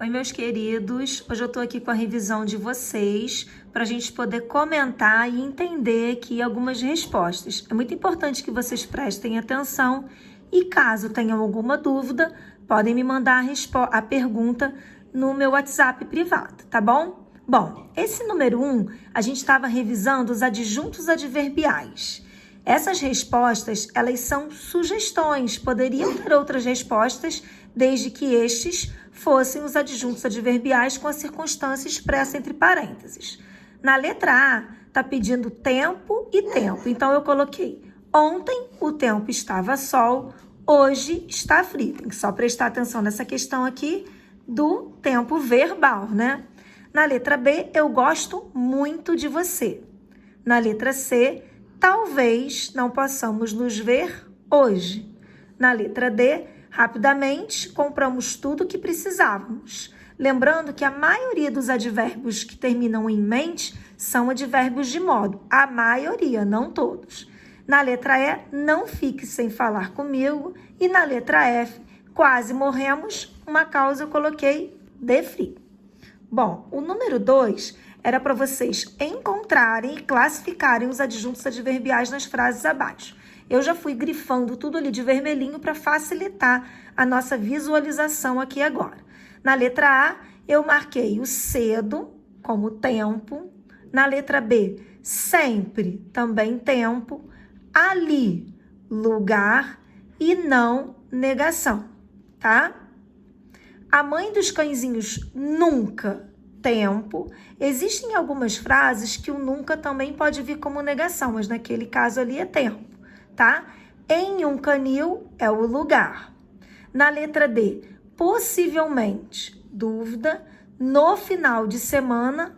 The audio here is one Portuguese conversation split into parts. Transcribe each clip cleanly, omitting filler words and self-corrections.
Oi, meus queridos. Hoje eu tô aqui com a revisão de vocês para a gente poder comentar e entender aqui algumas respostas. É muito importante que vocês prestem atenção e caso tenham alguma dúvida, podem me mandar a pergunta no meu WhatsApp privado, tá bom? Bom, esse número 1, a gente estava revisando os adjuntos adverbiais. Essas respostas, elas são sugestões, poderiam ter outras respostas, desde que estes fossem os adjuntos adverbiais com a circunstância expressa entre parênteses. Na letra A, está pedindo tempo e tempo, então eu coloquei ontem o tempo estava sol, hoje está frio. Tem que só prestar atenção nessa questão aqui do tempo verbal, né? Na letra B, eu gosto muito de você. Na letra C, talvez não possamos nos ver hoje. Na letra D, rapidamente compramos tudo o que precisávamos. Lembrando que a maioria dos advérbios que terminam em mente são advérbios de modo. A maioria, não todos. Na letra E, não fique sem falar comigo. E na letra F, quase morremos. Uma causa eu coloquei de frio. Bom, o número 2 era para vocês encontrarem e classificarem os adjuntos adverbiais nas frases abaixo. Eu já fui grifando tudo ali de vermelhinho para facilitar a nossa visualização aqui agora. Na letra A, eu marquei o cedo como tempo. Na letra B, sempre, também tempo. Ali, lugar. E não, negação, tá? A mãe dos cãezinhos nunca, tempo. Existem algumas frases que o nunca também pode vir como negação, mas naquele caso ali é tempo, tá? Em um canil é o lugar. Na letra D, possivelmente, dúvida. No final de semana,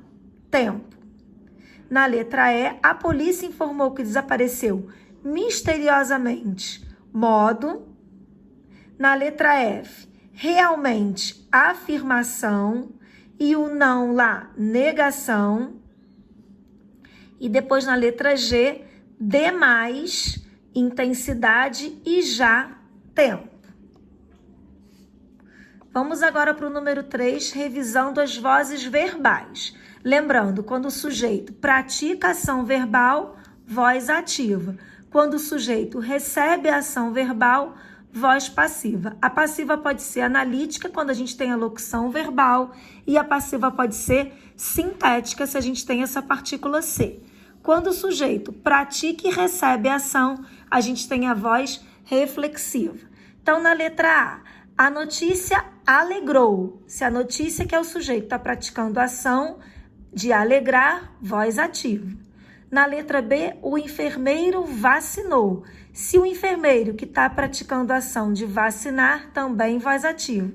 tempo. Na letra E, a polícia informou que desapareceu misteriosamente, modo. Na letra F, realmente, afirmação. E o não lá, negação. E depois na letra G, demais, intensidade e já, tempo. Vamos agora para o número 3, revisando as vozes verbais. Lembrando, quando o sujeito pratica ação verbal, voz ativa. Quando o sujeito recebe a ação verbal, voz passiva. A passiva pode ser analítica, quando a gente tem a locução verbal, e a passiva pode ser sintética, se a gente tem essa partícula C. Quando o sujeito pratica e recebe a ação, a gente tem a voz reflexiva. Então, na letra A, a notícia alegrou. Se a notícia que é o sujeito está praticando a ação de alegrar, voz ativa. Na letra B, o enfermeiro vacinou. Se o enfermeiro que está praticando a ação de vacinar, também voz ativa.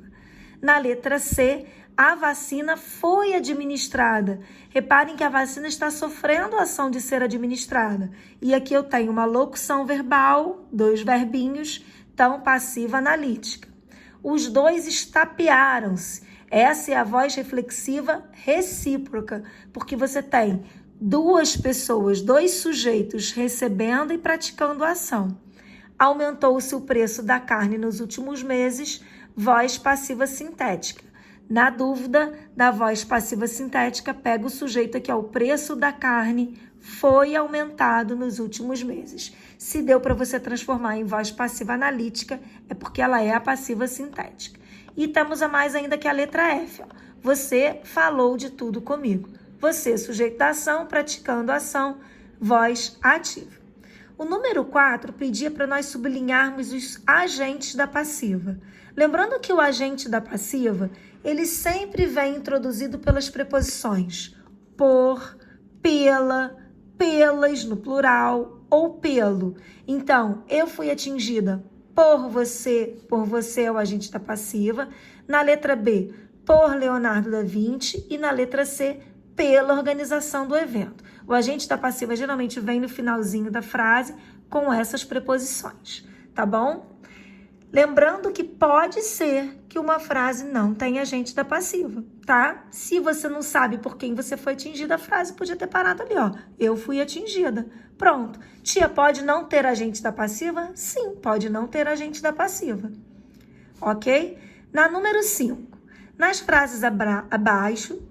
Na letra C, a vacina foi administrada. Reparem que a vacina está sofrendo a ação de ser administrada. E aqui eu tenho uma locução verbal, 2 verbinhos, então passiva analítica. Os dois estapearam-se. Essa é a voz reflexiva recíproca, porque você tem 2 pessoas, 2 sujeitos recebendo e praticando a ação. Aumentou-se o preço da carne nos últimos meses, voz passiva sintética. Na dúvida da voz passiva sintética, pega o sujeito aqui, ó, o preço da carne foi aumentado nos últimos meses. Se deu para você transformar em voz passiva analítica, é porque ela é a passiva sintética. E temos a mais ainda que a letra F, ó. Você falou de tudo comigo. Você, sujeito da ação, praticando a ação, voz ativa. O número 4 pedia para nós sublinharmos os agentes da passiva. Lembrando que o agente da passiva, ele sempre vem introduzido pelas preposições por, pela, pelas no plural ou pelo. Então, eu fui atingida por você é o agente da passiva. Na letra B, por Leonardo da Vinci. E na letra C, pela organização do evento. O agente da passiva geralmente vem no finalzinho da frase com essas preposições, tá bom? Lembrando que pode ser que uma frase não tenha agente da passiva, tá? Se você não sabe por quem você foi atingida, a frase podia ter parado ali, ó. Eu fui atingida. Pronto. Tia, pode não ter agente da passiva? Sim, pode não ter agente da passiva. Ok? Na número 5. Nas frases abaixo,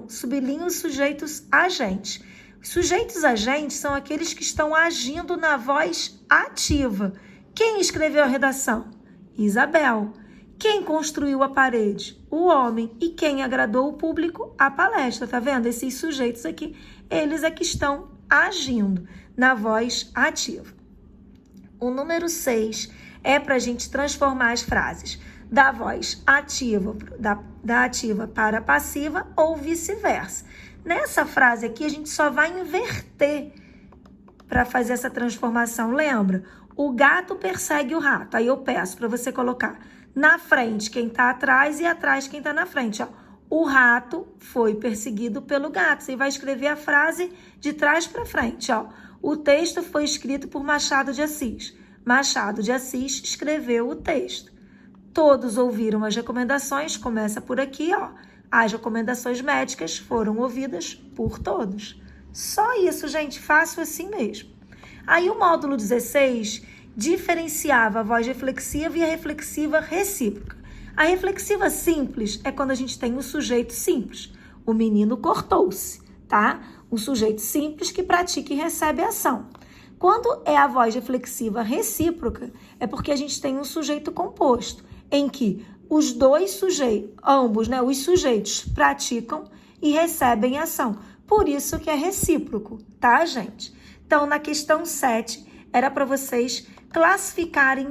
sublinhe os sujeitos agentes. Os sujeitos agentes são aqueles que estão agindo na voz ativa. Quem escreveu a redação? Isabel. Quem construiu a parede? O homem. E quem agradou o público? A palestra. Tá vendo? Esses sujeitos aqui, eles é que estão agindo na voz ativa. O número 6 é para a gente transformar as frases da voz ativa, da ativa para a passiva ou vice-versa. Nessa frase aqui, a gente só vai inverter para fazer essa transformação. Lembra? O gato persegue o rato. Aí eu peço para você colocar na frente quem está atrás e atrás quem está na frente. Ó. O rato foi perseguido pelo gato. Você vai escrever a frase de trás para frente. Ó. O texto foi escrito por Machado de Assis. Machado de Assis escreveu o texto. Todos ouviram as recomendações, começa por aqui, ó. As recomendações médicas foram ouvidas por todos. Só isso, gente, fácil assim mesmo. Aí o módulo 16 diferenciava a voz reflexiva e a reflexiva recíproca. A reflexiva simples é quando a gente tem um sujeito simples. O menino cortou-se, tá? Um sujeito simples que pratica e recebe a ação. Quando é a voz reflexiva recíproca, é porque a gente tem um sujeito composto, em que os dois sujeitos, ambos, né, os sujeitos praticam e recebem ação. Por isso que é recíproco, tá, gente? Então, na questão 7, era para vocês classificarem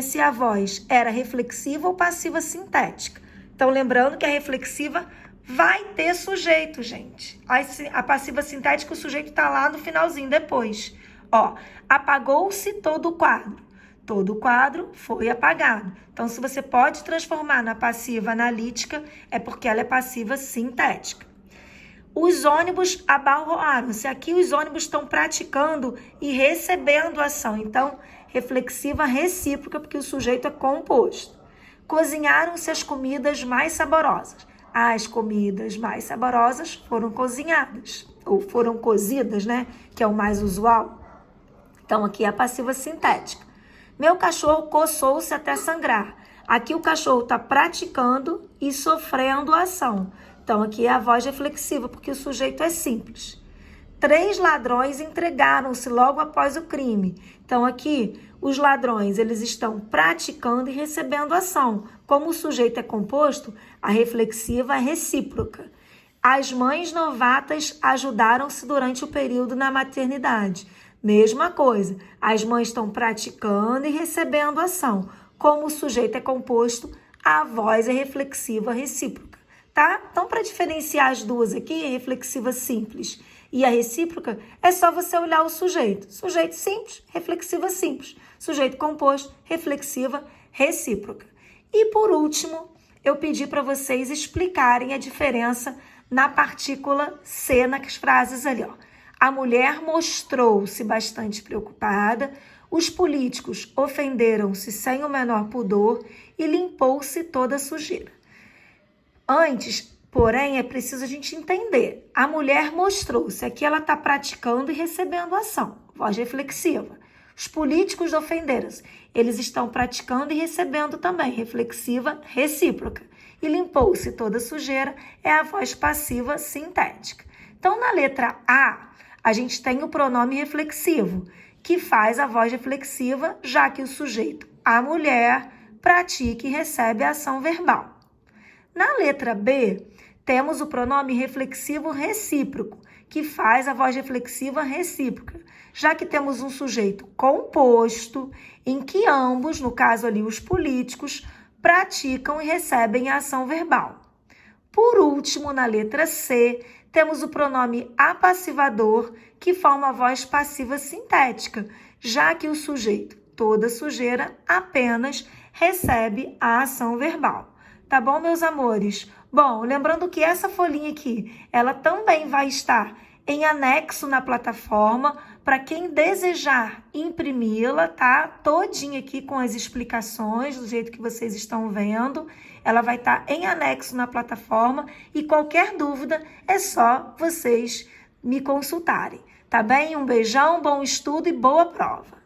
se a voz era reflexiva ou passiva sintética. Então, lembrando que a reflexiva vai ter sujeito, gente. A passiva sintética, o sujeito está lá no finalzinho, depois. Ó, apagou-se todo o quadro. Todo o quadro foi apagado. Então, se você pode transformar na passiva analítica, é porque ela é passiva sintética. Os ônibus abarroaram-se. Aqui os ônibus estão praticando e recebendo ação. Então, reflexiva recíproca, porque o sujeito é composto. Cozinharam-se as comidas mais saborosas. As comidas mais saborosas foram cozinhadas, ou foram cozidas, né? Que é o mais usual. Então, aqui é a passiva sintética. Meu cachorro coçou-se até sangrar. Aqui o cachorro está praticando e sofrendo a ação. Então, aqui é a voz reflexiva, porque o sujeito é simples. 3 ladrões entregaram-se logo após o crime. Então, aqui, os ladrões, eles estão praticando e recebendo ação. Como o sujeito é composto, a reflexiva é recíproca. As mães novatas ajudaram-se durante o período na maternidade. Mesma coisa, as mães estão praticando e recebendo ação. Como o sujeito é composto, a voz é reflexiva recíproca, tá? Então, para diferenciar as duas aqui, a reflexiva simples e a recíproca, é só você olhar o sujeito. Sujeito simples, reflexiva simples. Sujeito composto, reflexiva recíproca. E, por último, eu pedi para vocês explicarem a diferença na partícula C nas frases ali, ó. A mulher mostrou-se bastante preocupada, os políticos ofenderam-se sem o menor pudor e limpou-se toda a sujeira. Antes, porém, é preciso a gente entender. A mulher mostrou-se, aqui ela está praticando e recebendo ação, voz reflexiva. Os políticos ofenderam-se, eles estão praticando e recebendo também, reflexiva recíproca. E limpou-se toda a sujeira, é a voz passiva sintética. Então, na letra A, a gente tem o pronome reflexivo, que faz a voz reflexiva, já que o sujeito, a mulher, pratica e recebe a ação verbal. Na letra B, temos o pronome reflexivo recíproco, que faz a voz reflexiva recíproca, já que temos um sujeito composto, em que ambos, no caso ali os políticos, praticam e recebem a ação verbal. Por último, na letra C, temos o pronome apassivador, que forma a voz passiva sintética, já que o sujeito, toda sujeira, apenas recebe a ação verbal. Tá bom, meus amores? Bom, lembrando que essa folhinha aqui, ela também vai estar em anexo na plataforma, para quem desejar imprimi-la, tá? Todinha aqui com as explicações, do jeito que vocês estão vendo. Ela vai estar em anexo na plataforma e qualquer dúvida é só vocês me consultarem, tá bem? Um beijão, bom estudo e boa prova!